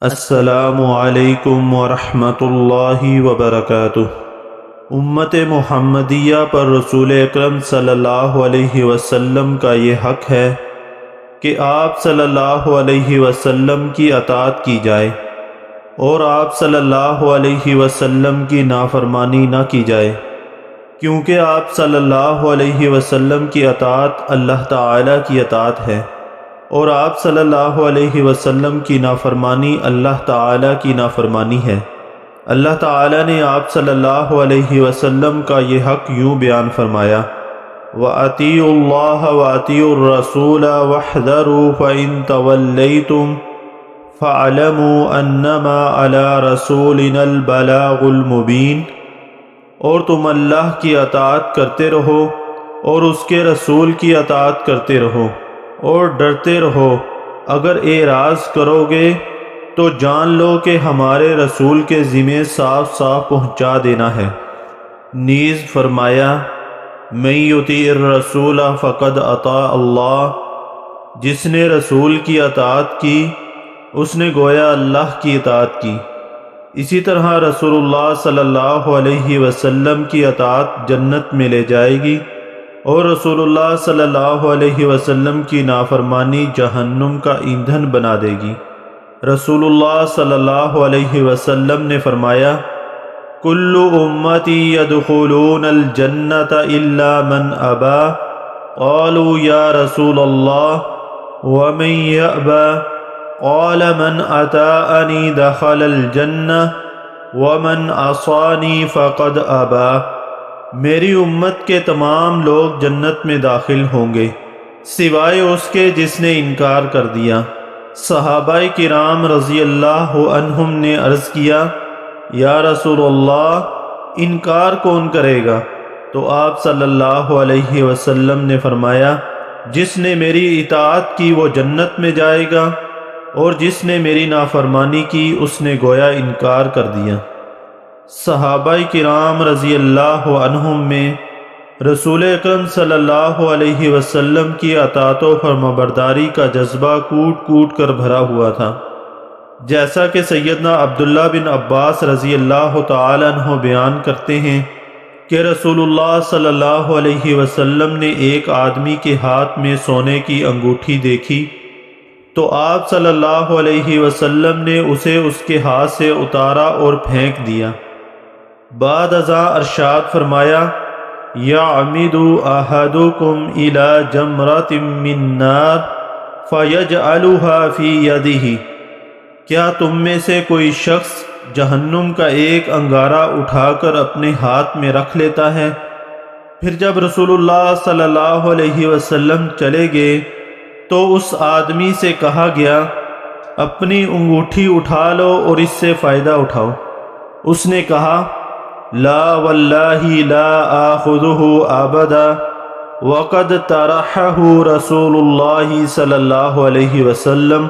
السلام علیکم ورحمۃ اللہ وبرکاتہ۔ امت محمدیہ پر رسول اکرم صلی اللہ علیہ وسلم کا یہ حق ہے کہ آپ صلی اللہ علیہ وسلم کی اطاعت کی جائے اور آپ صلی اللہ علیہ وسلم کی نافرمانی نہ کی جائے، کیونکہ آپ صلی اللہ علیہ وسلم کی اطاعت اللہ تعالیٰ کی اطاعت ہے، اور آپ صلی اللہ علیہ وسلم کی نافرمانی اللہ تعالیٰ کی نافرمانی ہے۔ اللہ تعالیٰ نے آپ صلی اللہ علیہ وسلم کا یہ حق یوں بیان فرمایا: وَأَطِیعُوا اللَّهَ وَأَطِیعُوا الرَّسُولَ وَاحْذَرُوا فَإِن تَوَلَّیْتُمْ فَاعْلَمُوا أَنَّمَا عَلَى رَسُولِنَا الْبَلَاغُ الْمُبِینُ۔ اور تم اللہ کی اطاعت کرتے رہو اور اس کے رسول کی اطاعت کرتے رہو، اور ڈرتے رہو، اگر اعراض کرو گے تو جان لو کہ ہمارے رسول کے ذمہ صاف صاف پہنچا دینا ہے۔ نیز فرمایا: من یطیع الرسول فقد اطاع اللہ۔ جس نے رسول کی اطاعت کی اس نے گویا اللہ کی اطاعت کی۔ اسی طرح رسول اللہ صلی اللہ علیہ وسلم کی اطاعت جنت میں لے جائے گی، اور رسول اللہ صلی اللہ علیہ وسلم کی نافرمانی جہنم کا ایندھن بنا دے گی۔ رسول اللہ صلی اللہ علیہ وسلم نے فرمایا: کل امتی یدخلون الجنت الا من ابا۔ قالوا یا رسول اللہ ومن یأبا؟ قال من اطاعنی دخل الجنہ ومن عصانی فقد ابا۔ میری امت کے تمام لوگ جنت میں داخل ہوں گے سوائے اس کے جس نے انکار کر دیا۔ صحابہ کرام رضی اللہ عنہم نے عرض کیا: یا رسول اللہ، انکار کون کرے گا؟ تو آپ صلی اللہ علیہ وسلم نے فرمایا: جس نے میری اطاعت کی وہ جنت میں جائے گا، اور جس نے میری نافرمانی کی اس نے گویا انکار کر دیا۔ صحابہ کرام رضی اللہ عنہم میں رسول اکرم صلی اللہ علیہ وسلم کی اطاعت و فرمانبرداری کا جذبہ کوٹ کوٹ کر بھرا ہوا تھا، جیسا کہ سیدنا عبداللہ بن عباس رضی اللہ تعالی عنہ بیان کرتے ہیں کہ رسول اللہ صلی اللہ علیہ وسلم نے ایک آدمی کے ہاتھ میں سونے کی انگوٹھی دیکھی تو آپ صلی اللہ علیہ وسلم نے اسے اس کے ہاتھ سے اتارا اور پھینک دیا۔ بعد ازاں ارشاد فرمایا: یعمد احدکم الی جمرۃ من نار فیجعلها فی یدہ۔ کیا تم میں سے کوئی شخص جہنم کا ایک انگارہ اٹھا کر اپنے ہاتھ میں رکھ لیتا ہے؟ پھر جب رسول اللہ صلی اللہ علیہ وسلم چلے گئے تو اس آدمی سے کہا گیا: اپنی انگوٹھی اٹھا لو اور اس سے فائدہ اٹھاؤ۔ اس نے کہا: لا واللہ لا آخذہ ابدا وقد طرحہ رسول اللہ صلی اللہ علیہ وسلم۔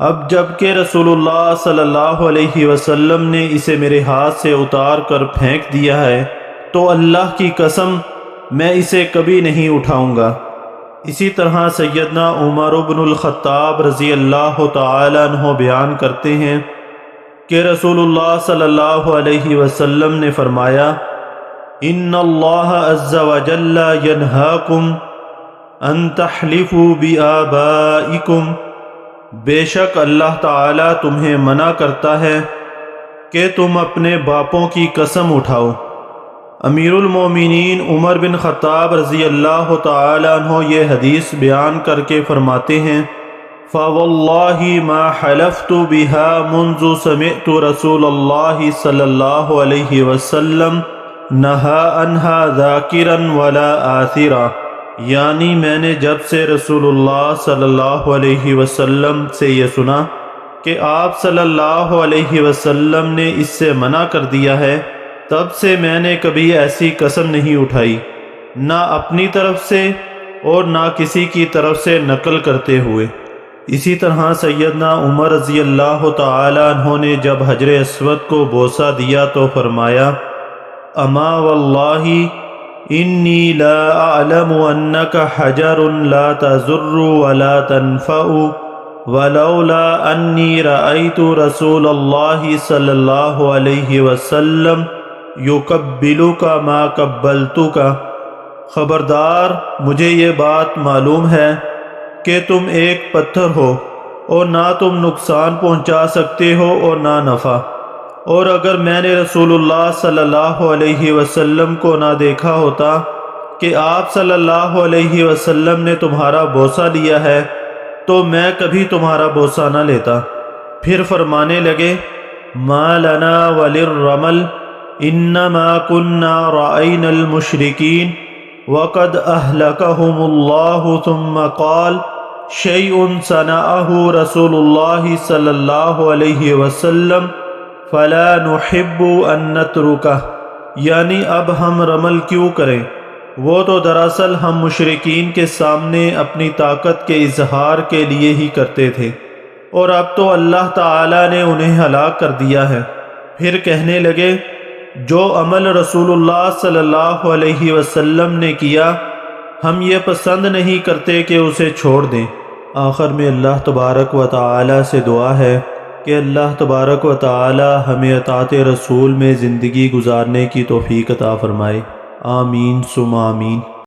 اب جب کہ رسول اللہ صلی اللہ علیہ وسلم نے اسے میرے ہاتھ سے اتار کر پھینک دیا ہے تو اللہ کی قسم میں اسے کبھی نہیں اٹھاؤں گا۔ اسی طرح سیدنا عمر بن الخطاب رضی اللہ تعالی عنہ بیان کرتے ہیں کہ رسول اللہ صلی اللہ علیہ وسلم نے فرمایا: ان اللہ عز وجل ینہاکم ان تحلفوا بآبائکم۔ بے شک اللہ تعالیٰ تمہیں منع کرتا ہے کہ تم اپنے باپوں کی قسم اٹھاؤ۔ امیر المومنین عمر بن خطاب رضی اللہ تعالی عنہ یہ حدیث بیان کر کے فرماتے ہیں: فَوَاللَّهِ مَا حَلَفْتُ بِهَا مُنْذُ سَمِعْتُ رَسُولَ اللَّهِ صلی اللہ علیہ وسلم نَهَا عَنْهَا ذَاکِرًا وَلَا آثِرًا۔ یعنی میں نے جب سے رسول اللہ صلی اللہ علیہ وسلم سے یہ سنا کہ آپ صلی اللہ علیہ وسلم نے اس سے منع کر دیا ہے، تب سے میں نے کبھی ایسی قسم نہیں اٹھائی، نہ اپنی طرف سے اور نہ کسی کی طرف سے نقل کرتے ہوئے۔ اسی طرح سیدنا عمر رضی اللہ تعالی عنہ نے جب حجر اسود کو بوسہ دیا تو فرمایا: اما واللہ انی لا اعلم انک حجر لا تضر ولا تنفع ولولا انی رأیت رسول اللہ صلی اللہ علیہ وسلم یقبلک ما قبلتک، خبردار مجھے یہ بات معلوم ہے کہ تم ایک پتھر ہو اور نہ تم نقصان پہنچا سکتے ہو اور نہ نفع، اور اگر میں نے رسول اللہ صلی اللہ علیہ وسلم کو نہ دیکھا ہوتا کہ آپ صلی اللہ علیہ وسلم نے تمہارا بوسہ لیا ہے تو میں کبھی تمہارا بوسہ نہ لیتا۔ پھر فرمانے لگے ما لنا وللرمل انما كنا رأينا المشركين وقد اهلكهم الله، ثم قال شيء صنعه رسول الله صلی اللہ علیہ وسلم فلا نحب ان نتركه، یعنی اب ہم رمل کیوں کریں، وہ تو دراصل ہم مشرکین کے سامنے اپنی طاقت کے اظہار کے لیے ہی کرتے تھے، اور اب تو اللہ تعالی نے انہیں ہلاک کر دیا ہے۔ پھر کہنے لگے جو عمل رسول اللہ صلی اللہ علیہ وسلم نے کیا ہم یہ پسند نہیں کرتے کہ اسے چھوڑ دیں۔ آخر میں اللہ تبارک و تعالی سے دعا ہے کہ اللہ تبارک و تعالی ہمیں اطاعت رسول میں زندگی گزارنے کی توفیق عطا فرمائے، آمین ثم آمین۔